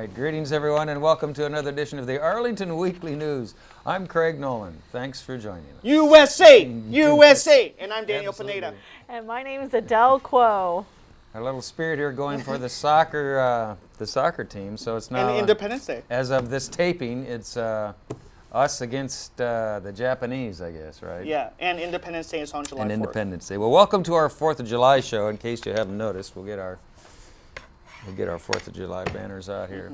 right, greetings everyone and welcome to another edition of the Arlington Weekly News. I'm Craig Nolan. Thanks for joining us. USA! USA! And I'm Daniel Pineda. And my name is Adele Quo. Our little spirit here going for the soccer team. So it's now And Independence Day. As of this taping, it's us against the Japanese, I guess, right? Yeah, and Independence Day is on July 4th. And Independence Day. Well, welcome to our 4th of July show. In case you haven't noticed, we'll get our 4th of July banners out here.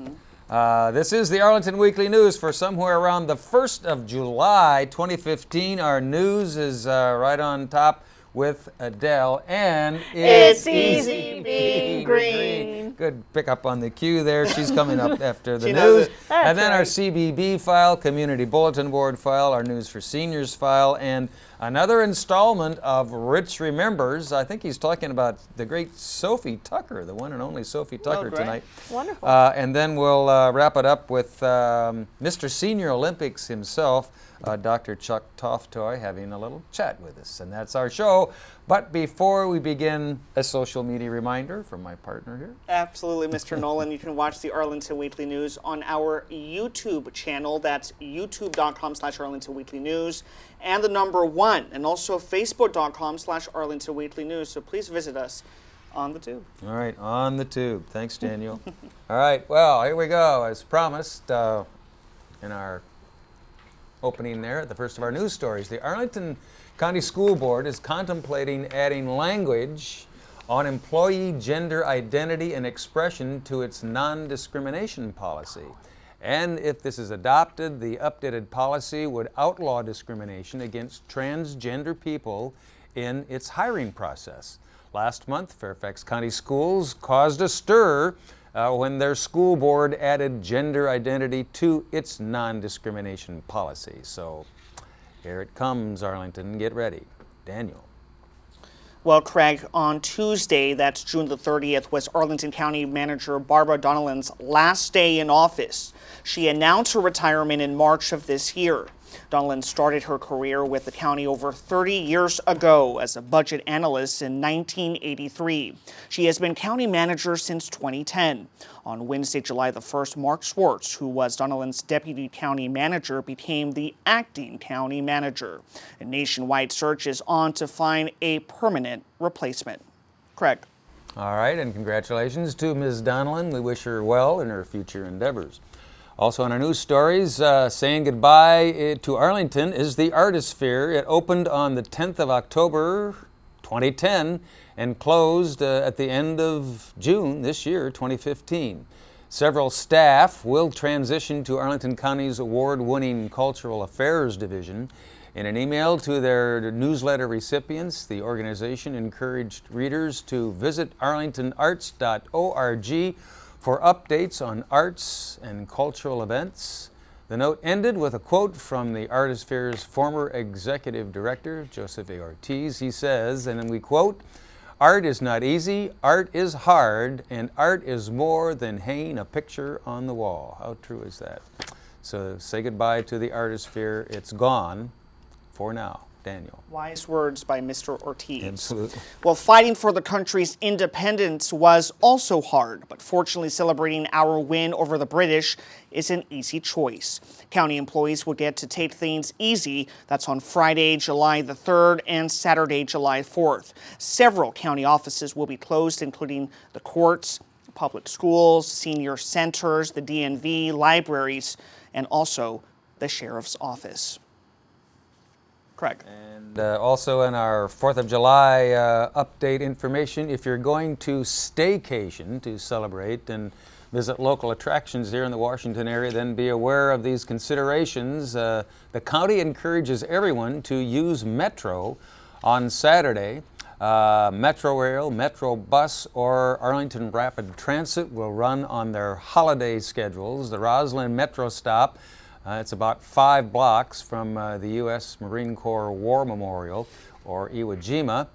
This is the Arlington Weekly News for somewhere around the 1st of July 2015. Our news is right on top with Adele, and it's easy being green. Good pick up on the cue there. She's coming up after the She news. knows And then right. our CBB file, Community Bulletin Board file, our News for Seniors file, and another installment of Rich Remembers. I think he's talking about the great Sophie Tucker, the one and only Sophie Tucker great. tonight. Wonderful. And then we'll wrap it up with Mr. Senior Olympics himself, Dr. Chuck Toftoy, having a little chat with us. And that's our show. But before we begin, a social media reminder from my partner here. Absolutely, Mr. Nolan. You can watch the Arlington Weekly News on our YouTube channel. That's youtube.com/Arlington Weekly News and the number 1. And also facebook.com/Arlington Weekly News. So please visit us on the tube. All right, on the tube. Thanks, Daniel. All right, well, here we go. As promised in our opening there at the first of our news stories, the Arlington County School Board is contemplating adding language on employee gender identity and expression to its non-discrimination policy. And if this is adopted, the updated policy would outlaw discrimination against transgender people in its hiring process. Last month, Fairfax County Schools caused a stir when their school board added gender identity to its non-discrimination policy. So here it comes, Arlington. Get ready. Daniel. Well, Craig, on Tuesday, that's June the 30th, was Arlington County Manager Barbara Donnellan's last day in office. She announced her retirement in March of this year. Donnellan started her career with the county over 30 years ago as a budget analyst in 1983. She has been county manager since 2010. On Wednesday, July the 1st, Mark Schwartz, who was Donnellan's deputy county manager, became the acting county manager. A nationwide search is on to find a permanent replacement. Craig. All right, and congratulations to Ms. Donnellan. We wish her well in her future endeavors. Also in our news stories, saying goodbye to Arlington is the Artisphere. It opened on the 10th of October, 2010, and closed at the end of June this year, 2015. Several staff will transition to Arlington County's award-winning Cultural Affairs Division. In an email to their newsletter recipients, the organization encouraged readers to visit arlingtonarts.org for updates on arts and cultural events. The note ended with a quote from the Artisphere's former executive director, Joseph A. Ortiz. He says, and then we quote, "Art is not easy, art is hard, and art is more than hanging a picture on the wall." How true is that? So say goodbye to the Artisphere. It's gone for now. Daniel. Wise words by Mr. Ortiz. Absolutely. Well, fighting for the country's independence was also hard, but fortunately celebrating our win over the British is an easy choice. County employees will get to take things easy. That's on Friday, July the 3rd and Saturday, July 4th. Several county offices will be closed, including the courts, public schools, senior centers, the DNV, libraries, and also the sheriff's office. Craig. And also in our 4th of July update information, if you're going to staycation to celebrate and visit local attractions here in the Washington area, then be aware of these considerations. The county encourages everyone to use Metro on Saturday. Metro Rail, Metro Bus, or Arlington Rapid Transit will run on their holiday schedules. The Roslyn Metro stop, it's about 5 blocks from the U.S. Marine Corps War Memorial, or Iwo Jima.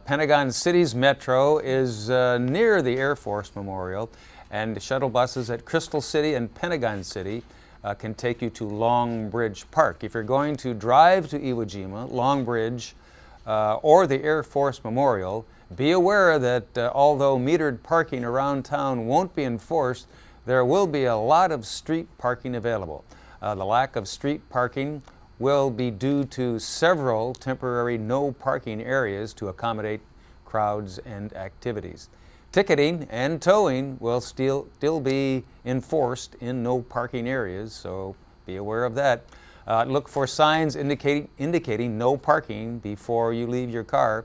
Pentagon City's Metro is near the Air Force Memorial, and shuttle buses at Crystal City and Pentagon City can take you to Long Bridge Park. If you're going to drive to Iwo Jima, Long Bridge, or the Air Force Memorial, be aware that although metered parking around town won't be enforced, there will be a lot of street parking available. The lack of street parking will be due to several temporary no parking areas to accommodate crowds and activities. Ticketing and towing will still be enforced in no parking areas, so be aware of that. Look for signs indicating no parking before you leave your car.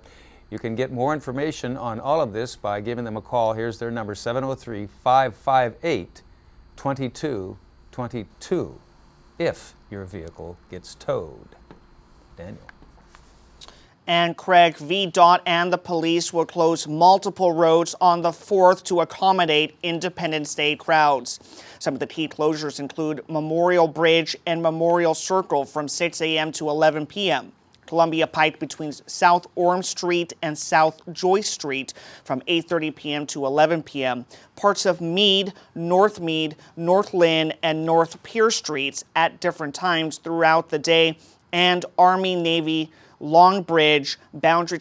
You can get more information on all of this by giving them a call. Here's their number, 703-558-2222, if your vehicle gets towed. Daniel. And Craig, VDOT and the police will close multiple roads on the 4th to accommodate Independence Day crowds. Some of the key closures include Memorial Bridge and Memorial Circle from 6 a.m. to 11 p.m. Columbia Pike between South Orm Street and South Joyce Street from 8:30 p.m. to 11 p.m. Parts of Meade, North Lynn, and North Pierce Streets at different times throughout the day. And Army, Navy, Long Bridge, Boundary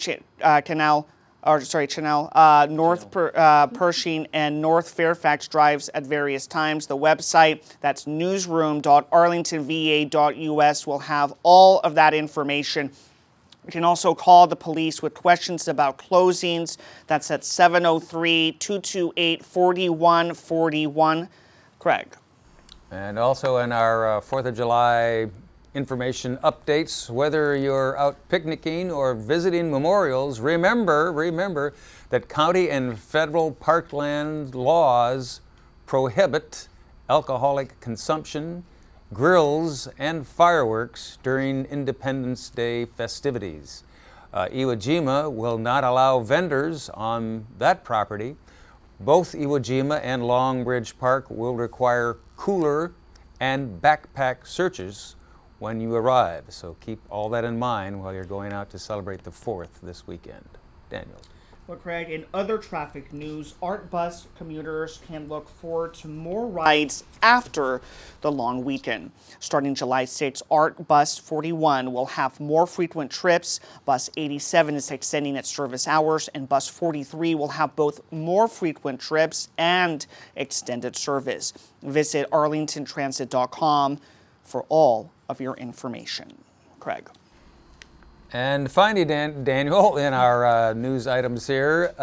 Canal, North Pershing and North Fairfax drives at various times. The website, that's newsroom.arlingtonva.us, will have all of that information. You can also call the police with questions about closings. That's at 703-228-4141. Craig. And also in our 4th of July information updates, whether you're out picnicking or visiting memorials, remember that county and federal parkland laws prohibit alcoholic consumption, grills, and fireworks during Independence Day festivities. Iwo Jima will not allow vendors on that property. Both Iwo Jima and Long Bridge Park will require cooler and backpack searches when you arrive. So keep all that in mind while you're going out to celebrate the 4th this weekend. Daniel. Well, Craig, in other traffic news, ART bus commuters can look forward to more rides after the long weekend. Starting July 6, ART Bus 41 will have more frequent trips. Bus 87 is extending its service hours, and Bus 43 will have both more frequent trips and extended service. Visit arlingtontransit.com for all of your information. Craig. And finally, Daniel, in our news items here,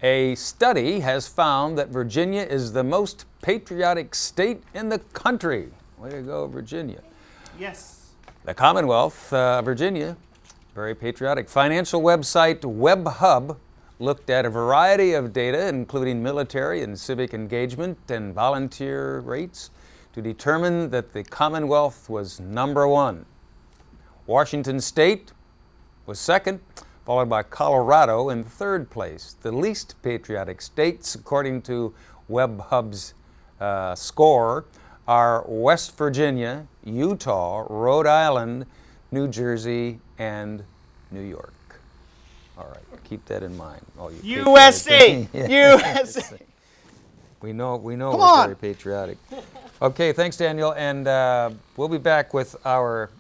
a study has found that Virginia is the most patriotic state in the country. Way to go, Virginia. Yes. The Commonwealth, Virginia, very patriotic. Financial website WebHub looked at a variety of data, including military and civic engagement and volunteer rates, to determine that the Commonwealth was number 1. Washington State was second, followed by Colorado in third place. The least patriotic states, according to WebHub's score, are West Virginia, Utah, Rhode Island, New Jersey, and New York. All right, keep that in mind. All you USA! USA! We know we're very patriotic. Okay, thanks, Daniel, and we'll be back with our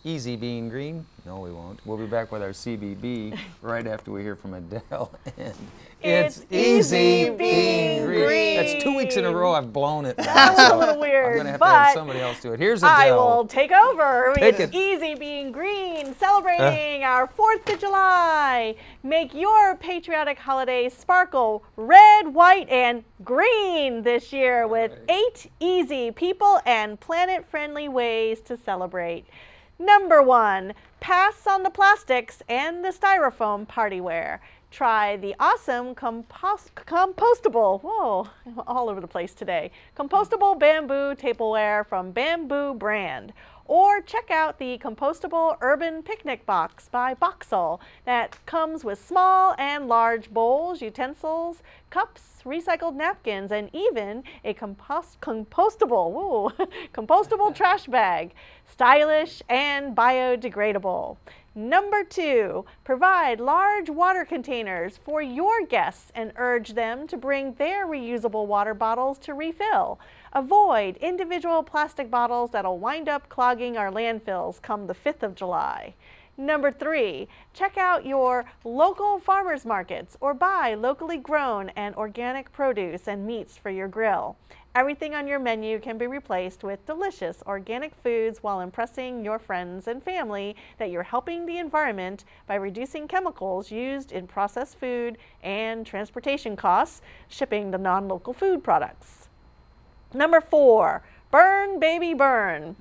Easy Being Green. No, we won't. We'll be back with our CBB right after we hear from Adele. And It's Easy Being Green. That's 2 weeks in a row I've blown it. That was a little weird, I'm going to have somebody else do it. Here's Adele. I will take over. Take It's it. Easy Being Green, celebrating our 4th of July. Make your patriotic holiday sparkle red, white, and green this year with 8 easy people and planet-friendly ways to celebrate. Number 1, pass on the plastics and the styrofoam partyware. Try the awesome compostable, whoa, all over the place today, compostable bamboo tableware from Bamboo Brand. Or check out the compostable urban picnic box by Boxall that comes with small and large bowls, utensils, cups, recycled napkins, and even a compostable trash bag. Stylish and biodegradable. Number 2, provide large water containers for your guests and urge them to bring their reusable water bottles to refill. Avoid individual plastic bottles that'll wind up clogging our landfills come the 5th of July. Number 3, check out your local farmers markets or buy locally grown and organic produce and meats for your grill. Everything on your menu can be replaced with delicious organic foods while impressing your friends and family that you're helping the environment by reducing chemicals used in processed food and transportation costs shipping the non-local food products. Number 4, burn baby burn.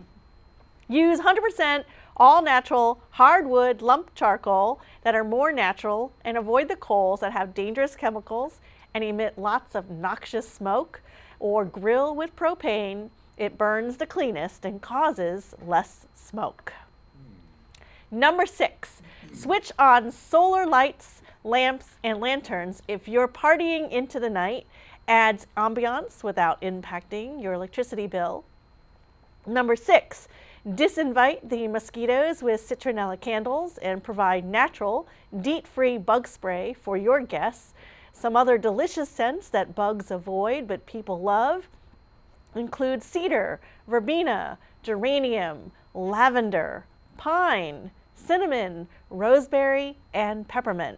Use 100% all-natural hardwood lump charcoal that are more natural and avoid the coals that have dangerous chemicals and emit lots of noxious smoke, or grill with propane. It burns the cleanest and causes less smoke. Number 6, switch on solar lights, lamps, and lanterns if you're partying into the night. Adds ambiance without impacting your electricity bill. Number 6, disinvite the mosquitoes with citronella candles and provide natural, DEET-free bug spray for your guests. Some other delicious scents that bugs avoid but people love include cedar, verbena, geranium, lavender, pine, cinnamon, roseberry, and peppermint.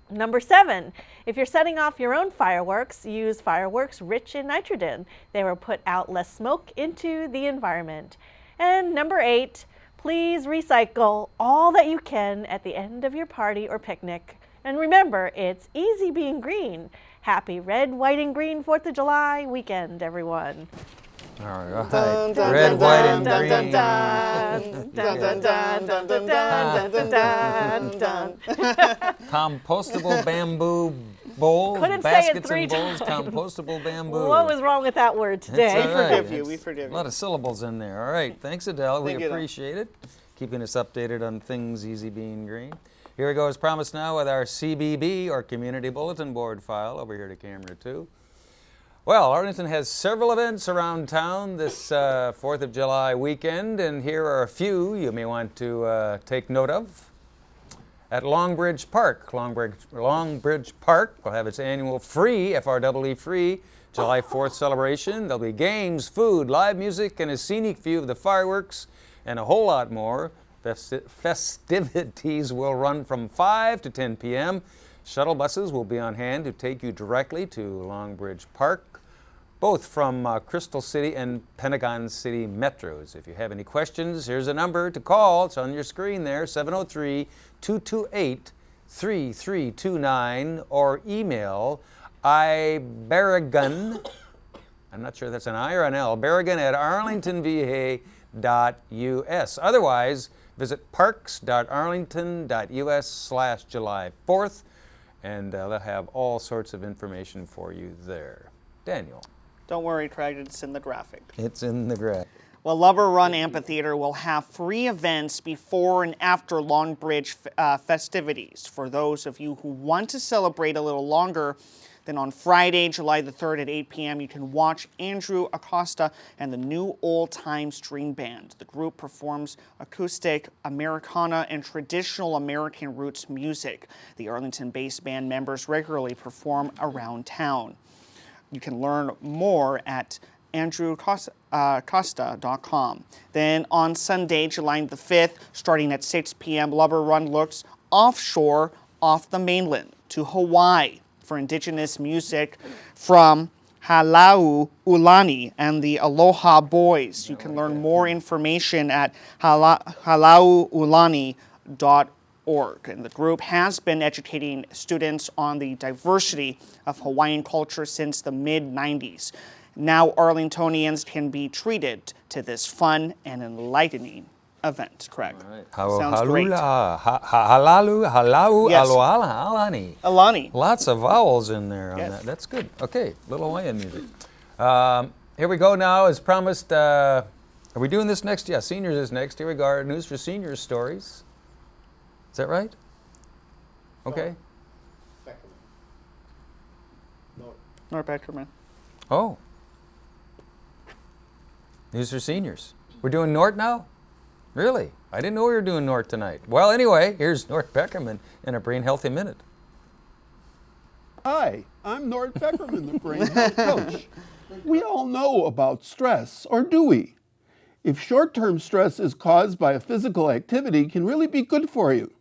Number 7, if you're setting off your own fireworks, use fireworks rich in nitrogen. They will put out less smoke into the environment. And number 8, please recycle all that you can at the end of your party or picnic. And remember, it's easy being green. Happy red, white, and green 4th of July weekend, everyone. All right. Red, white, and green. Compostable bamboo bowls, Couldn't say it baskets 3 and bowls, times. compostable bamboo. What was wrong with that word today? That's all right. We forgive A you. lot of syllables in there. All right. Thanks, Adele. Thank We you, appreciate it. Keeping us updated on things easy being green. Here we go as promised now with our CBB, or Community Bulletin Board file, over here to camera 2. Well, Arlington has several events around town this 4th of July weekend, and here are a few you may want to take note of. At Longbridge Park, Longbridge Park will have its annual free, FREE free, July 4th celebration. There'll be games, food, live music, and a scenic view of the fireworks, and a whole lot more. Festivities will run from 5 to 10 p.m. Shuttle buses will be on hand to take you directly to Longbridge Park, both from Crystal City and Pentagon City metros. If you have any questions, here's a number to call. It's on your screen there, 703-228-3329, or email ibarragan, I'm not sure if that's an I or an L, barragan@arlingtonva.us. Otherwise, visit parks.arlington.us/July 4th, and they'll have all sorts of information for you there. Daniel. Don't worry, Craig, it's in the graphic. It's in the graphic. Well, Run Amphitheater will have free events before and after Longbridge festivities. For those of you who want to celebrate a little longer, then on Friday, July the 3rd at 8 p.m., you can watch Andrew Acosta and the New Old Time String Band. The group performs acoustic, Americana, and traditional American roots music. The Arlington-based band members regularly perform around town. You can learn more at andrewcosta.com. Then on Sunday, July the 5th, starting at 6 p.m., Lubber Run looks offshore off the mainland to Hawaii for indigenous music from Halauulani and the Aloha Boys. You can learn more information at halauulani.org. And the group has been educating students on the diversity of Hawaiian culture since the mid-90s. Now Arlingtonians can be treated to this fun and enlightening event, Craig. Right. Sounds great. Halau, Yes. aloha, alani. Alani. Lots of vowels in there on Yes. that. That's good. Okay, little Hawaiian music. Here we go now, as promised. Are we doing this next? Yeah, seniors is next. Here we go, our News for Seniors stories. Is that right? Okay. North Beckerman. Oh. News for Seniors. We're doing Nort now? Really? I didn't know we were doing Nort tonight. Well, anyway, here's Nort Beckerman in a Brain Healthy Minute. Hi, I'm Nort Beckerman, the Brain Health Coach. We all know about stress, or do we? if short-term stress is caused by a physical activity, can really be good for you.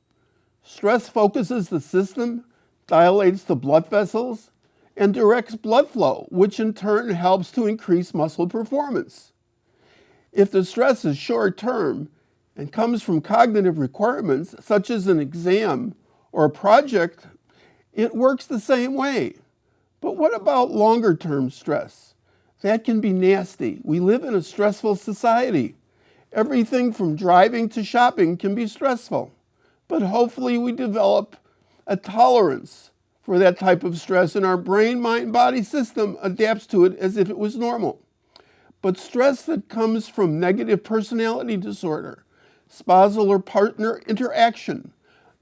Stress focuses the system, dilates the blood vessels, and directs blood flow, which in turn helps to increase muscle performance. If the stress is short-term and comes from cognitive requirements, such as an exam or a project, it works the same way. But what about longer-term stress? That can be nasty. We live in a stressful society. Everything from driving to shopping can be stressful. But hopefully we develop a tolerance for that type of stress, and our brain, mind, body system adapts to it as if it was normal. But stress that comes from negative personality disorder, spousal or partner interaction,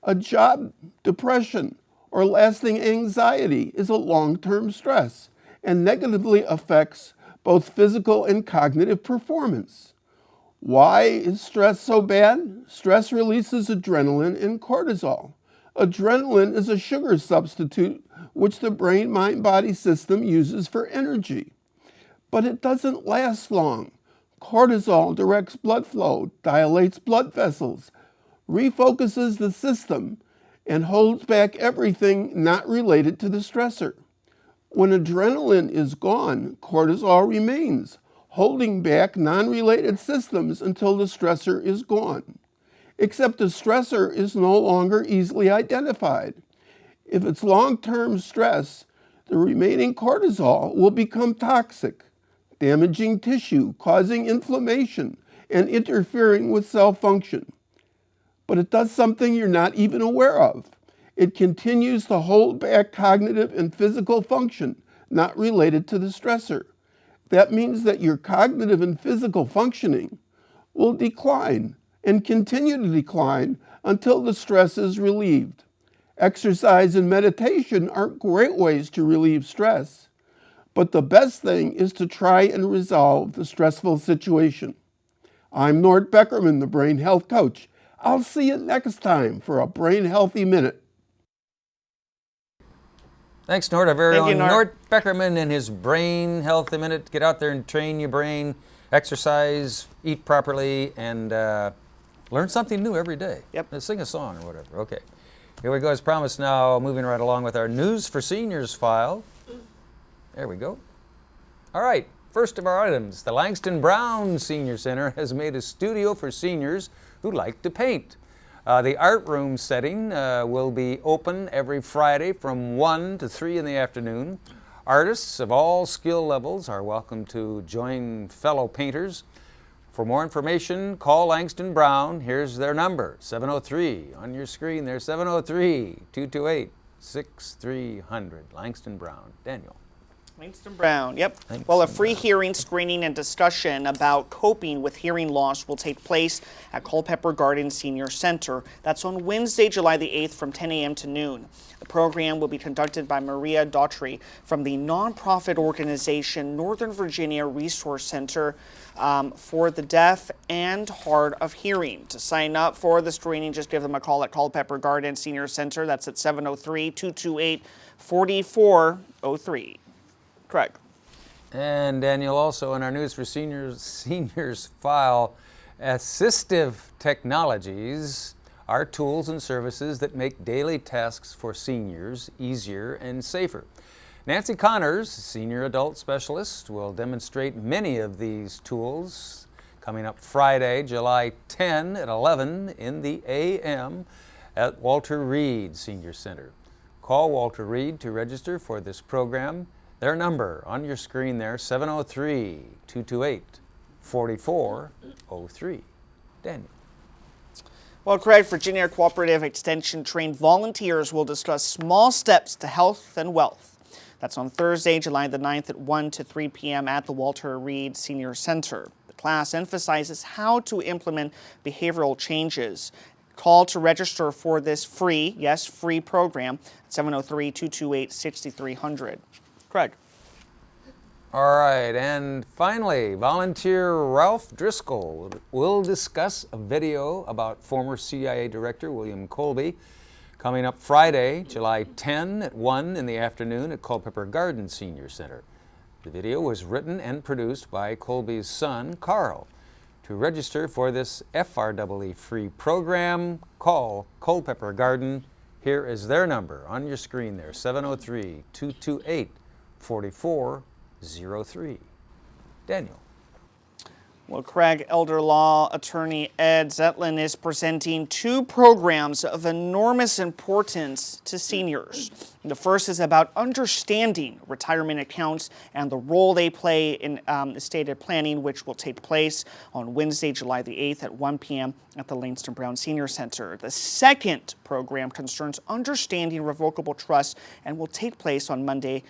a job depression, or lasting anxiety is a long-term stress and negatively affects both physical and cognitive performance. Why is stress so bad? Stress releases adrenaline and cortisol. Adrenaline is a sugar substitute which the brain, mind, body system uses for energy. But it doesn't last long. Cortisol directs blood flow, dilates blood vessels, refocuses the system, and holds back everything not related to the stressor. When adrenaline is gone, cortisol remains, holding back non-related systems until the stressor is gone. Except the stressor is no longer easily identified. If it's long-term stress, the remaining cortisol will become toxic, damaging tissue, causing inflammation, and interfering with cell function. But it does something you're not even aware of. It continues to hold back cognitive and physical function not related to the stressor. That means that your cognitive and physical functioning will decline and continue to decline until the stress is relieved. Exercise and meditation are great ways to relieve stress, but the best thing is to try and resolve the stressful situation. I'm Nort Beckerman, the Brain Health Coach. I'll see you next time for a Brain Healthy Minute. Thanks, Nort. Our very Thank you, own Nort. Nort Beckerman and his Brain Healthy Minute. Get out there and train your brain, exercise, eat properly, and learn something new every day. Yep. Sing a song or whatever. Okay. Here we go. As promised, now moving right along with our News for Seniors file. There we go. All right. First of our items, the Langston Brown Senior Center has made a studio for seniors who like to paint. The art room setting will be open every Friday from 1 to 3 in the afternoon. Artists of all skill levels are welcome to join fellow painters. For more information, call Langston Brown. Here's their number, 703. On your screen there, 703-228-6300. Langston Brown. Daniel. Langston Brown, yep. Thanks. Well, a free hearing, screening, and discussion about coping with hearing loss will take place at Culpeper Garden Senior Center. That's on Wednesday, July the 8th from 10 a.m. to noon. The program will be conducted by Maria Daughtry from the nonprofit organization Northern Virginia Resource Center for the Deaf and Hard of Hearing. To sign up for the screening, just give them a call at Culpeper Garden Senior Center. That's at 703-228-4403. Correct. And Daniel, also in our News for Seniors file, assistive technologies are tools and services that make daily tasks for seniors easier and safer. Nancy Connors, Senior Adult Specialist, will demonstrate many of these tools coming up Friday, July 10 at 11 in the a.m. at Walter Reed Senior Center. Call Walter Reed to register for this program. Their number on your screen there, 703-228-4403. Daniel. Well, Craig, Virginia Cooperative Extension trained volunteers will discuss small steps to health and wealth. That's on Thursday, July the 9th at 1 to 3 p.m. at the Walter Reed Senior Center. The class emphasizes how to implement behavioral changes. Call to register for this free, yes, free program at 703-228-6300. Craig. All right, and finally, volunteer Ralph Driscoll will discuss a video about former CIA Director William Colby coming up Friday, July 10 at 1 in the afternoon at Culpeper Garden Senior Center. The video was written and produced by Colby's son, Carl. To register for this FREE free program, call Culpeper Garden. Here is their number on your screen there, 703-228-4403. Daniel. Well, Craig, elder law attorney Ed Zetlin is presenting two programs of enormous importance to seniors. The first is about understanding retirement accounts and the role they play in estate planning, which will take place on Wednesday, July the 8th at 1 p.m. at the Langston Brown Senior Center. The second program concerns understanding revocable trusts and will take place on Monday,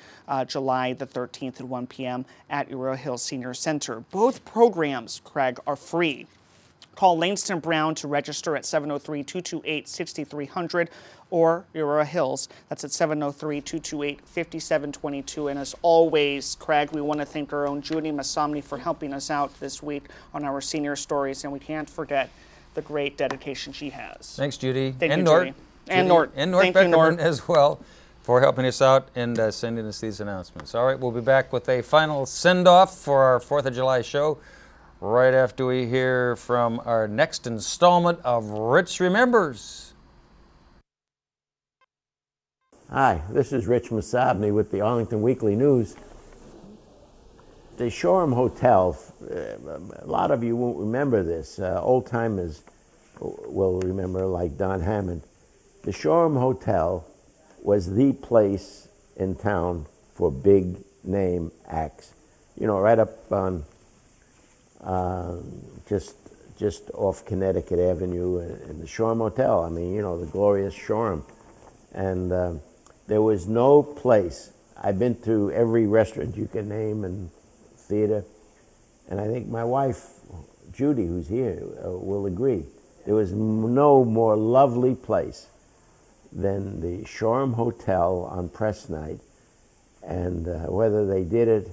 July the 13th at 1 p.m. at Euro Hills Senior Center. Both programs, Craig, are free. Call Langston Brown to register at 703-228-6300 or Euro Hills. That's at 703-228-5722. And as always, Craig, we want to thank our own Judy Masomny for helping us out this week on our senior stories. And we can't forget the great dedication she has. Thanks, Judy. Thank and you, Nort. Judy. And Nort. And Nort Thank you, Beckerman Nort. as well for helping us out and sending us these announcements. All right, we'll be back with a final send-off for our 4th of July show right after we hear from our next installment of Rich Remembers. Hi, this is Rich Mossade with the Arlington Weekly News. The Shoreham Hotel, a lot of you won't remember this. Old timers will remember, like Don Hammond. The Shoreham Hotel was the place in town for big name acts. You know, right up on just off Connecticut Avenue in the Shoreham Hotel. I mean, you know, the glorious Shoreham. And there was no place. I've been to every restaurant you can name and theater. And I think my wife, Judy, who's here, will agree. There was no more lovely place than the Shoreham Hotel on press night. And whether they did it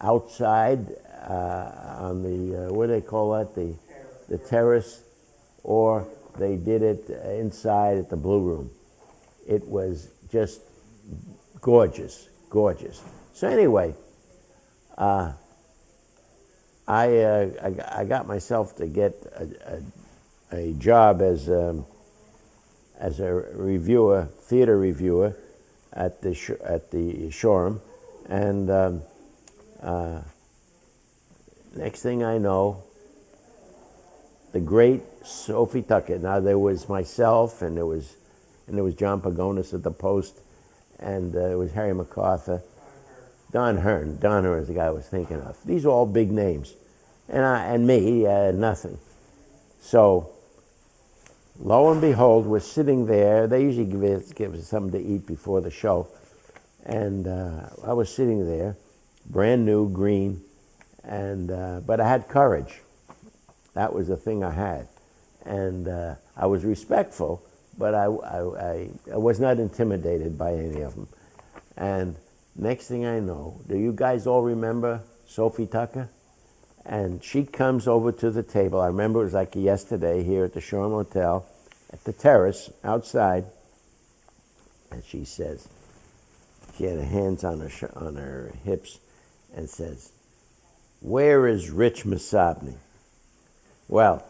outside on the, what do they call that, the terrace, or they did it inside at the Blue Room. It was just gorgeous, gorgeous. So anyway, I got myself to get a job as a reviewer, theater reviewer, at the Shoreham, and next thing I know, the great Sophie Tucker. Now there was myself, and there was John Pagonis at the Post, and it was Harry MacArthur, Don Hearn. Don Hearn is the guy I was thinking of. These are all big names, and me, nothing. So, lo and behold, we're sitting there. They usually give us something to eat before the show, and I was sitting there, brand new, green, and but I had courage. That was the thing I had, and I was respectful, but I was not intimidated by any of them. And next thing I know, do you guys all remember Sophie Tucker? And she comes over to the table. I remember it was like yesterday here at the Shoreham Hotel, at the terrace outside, and she says, she had her hands on her hips, and says, "Where is Rich Mossade?" Well,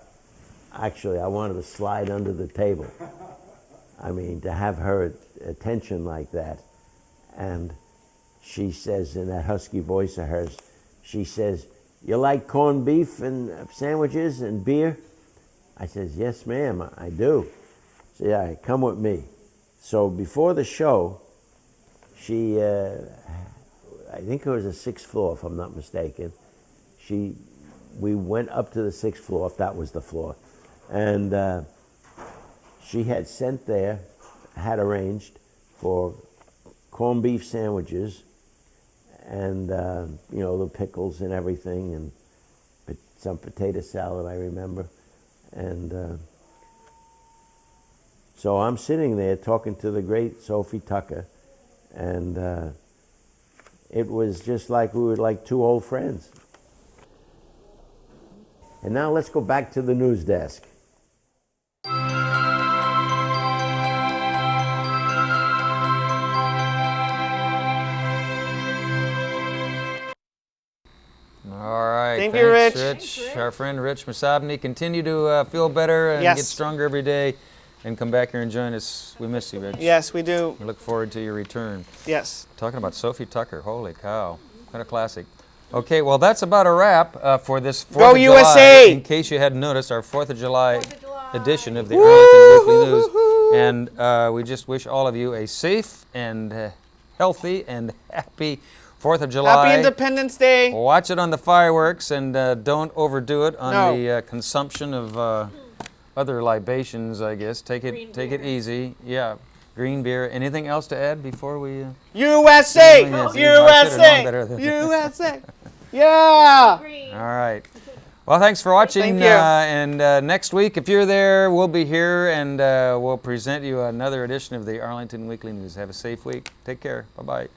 actually, I wanted to slide under the table. I mean, to have her attention like that. And she says in that husky voice of hers, she says, "You like corned beef and sandwiches and beer?" I says, "Yes, ma'am, I do." She said, "All right, come with me." So before the show, she, I think it was the 6th floor, if I'm not mistaken. We went up to the 6th floor, if that was the floor. And she had sent there, had arranged for corned beef sandwiches and, you know, the pickles and everything, and some potato salad, I remember. And so I'm sitting there talking to the great Sophie Tucker, and it was just like we were like two old friends. And now let's go back to the news desk. All right. Thank you, Rich. Thanks, Rich. Our friend Rich Mossade. Continue to feel better and Yes. get stronger every day, and come back here and join us. We miss you, Rich. Yes, we do. We look forward to your return. Yes. Talking about Sophie Tucker. Holy cow. What a classic. Okay, well, that's about a wrap for this 4th Go of USA! July. In case you hadn't noticed, our 4th of July edition of the Arlington Weekly News. And we just wish all of you a safe and healthy and happy 4th of July. Happy Independence Day. Watch it on the fireworks, and don't overdo it on No. the consumption of other libations, I guess. Take it easy. Yeah, green beer. Anything else to add before we... USA! Oh, yes, I should've known USA! better than- USA! Yeah! All right. Well, thanks for watching. Thank you. And next week, if you're there, we'll be here, and we'll present you another edition of the Arlington Weekly News. Have a safe week. Take care. Bye-bye.